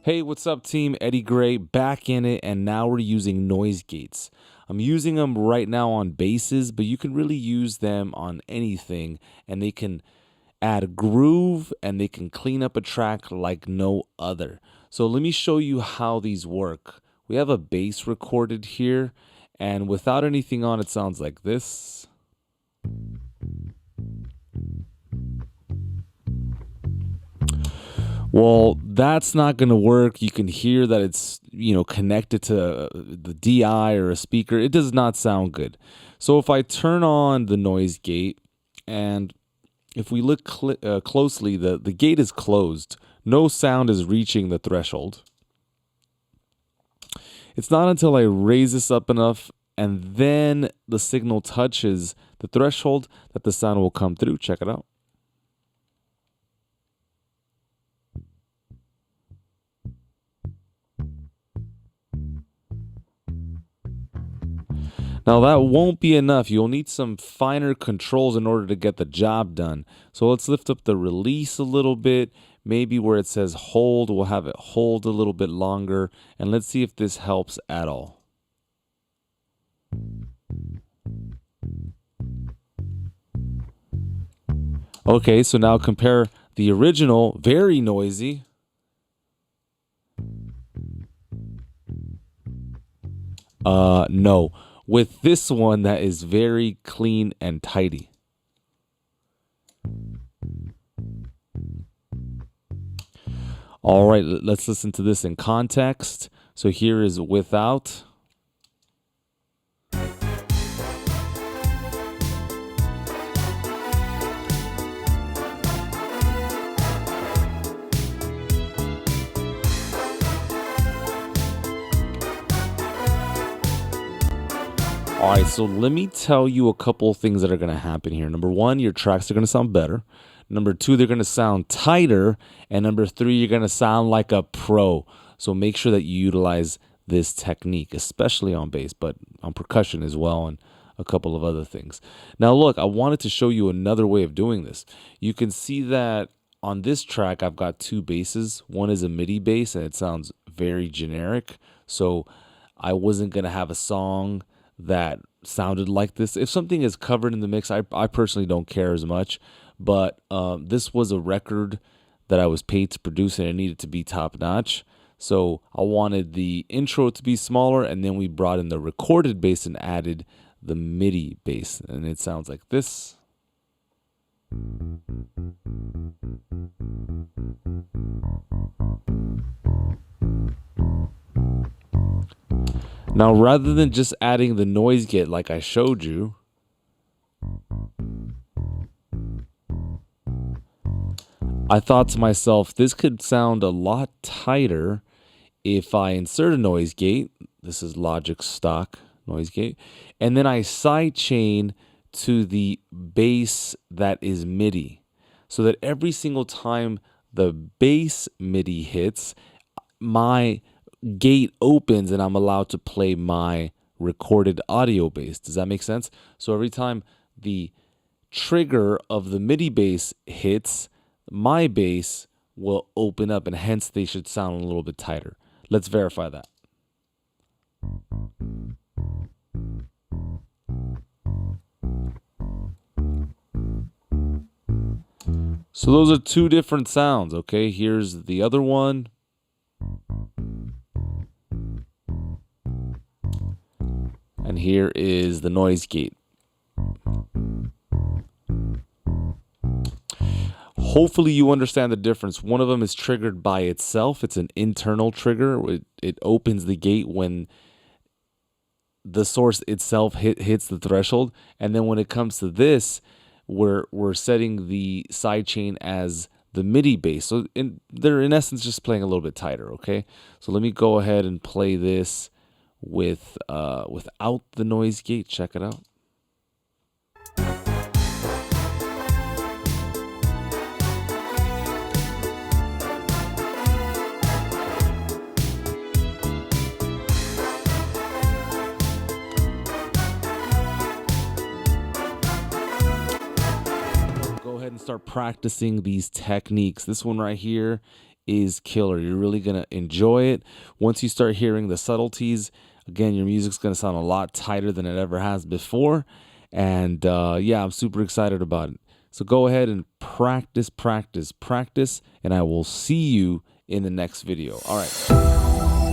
Hey, what's up, team? Eddie Gray back in it, and now we're using noise gates. I'm using them right now on basses, but you can really use them on anything, and they can add a groove and they can clean up a track like no other. So let me show you how these work. We have a bass recorded here, and without anything on, it sounds like this. Well, that's not going to work. You can hear that it's, connected to the DI or a speaker. It does not sound good. So if I turn on the noise gate, and if we look closely, the gate is closed. No sound is reaching the threshold. It's not until I raise this up enough and then the signal touches the threshold that the sound will come through. Check it out. Now that won't be enough. You'll need some finer controls in order to get the job done. So let's lift up the release a little bit. Maybe where it says hold, we'll have it hold a little bit longer. And let's see if this helps at all. Okay, so now compare the original, very noisy. No. With this one that is very clean and tidy. All right, let's listen to this in context. So here is without. All right, so let me tell you a couple of things that are going to happen here. Number one, your tracks are going to sound better. Number two, they're going to sound tighter. And number three, you're going to sound like a pro. So make sure that you utilize this technique, especially on bass, but on percussion as well, and a couple of other things. Now, look, I wanted to show you another way of doing this. You can see that on this track, I've got two basses. One is a MIDI bass, and it sounds very generic. So I wasn't going to have a song that sounded like this. If something is covered in the mix, I personally don't care as much, but this was a record that I was paid to produce, and it needed to be top notch. So I wanted the intro to be smaller, and then we brought in the recorded bass and added the MIDI bass, and it sounds like this. Now, rather than just adding the noise gate like I showed you, I thought to myself, this could sound a lot tighter if I insert a noise gate. This is Logic's stock noise gate. And then I sidechain to the bass that is MIDI, so that every single time the bass MIDI hits, my gate opens and I'm allowed to play my recorded audio bass. Does that make sense? So every time the trigger of the MIDI bass hits, my bass will open up, and hence they should sound a little bit tighter. Let's verify that. So those are two different sounds, okay? Here's the other one. And here is the noise gate. Hopefully you understand the difference. One of them is triggered by itself. It's an internal trigger. It opens the gate when the source itself hits the threshold. And then when it comes to this, we're setting the sidechain as the MIDI bass. So they're in essence just playing a little bit tighter, okay? So let me go ahead and play this without the noise gate. Check it out. Go ahead and start practicing these techniques. This one right here is killer. You're really going to enjoy it. Once you start hearing the subtleties, again, your music's going to sound a lot tighter than it ever has before. And yeah, I'm super excited about it. So go ahead and practice, practice, practice, and I will see you in the next video. All right.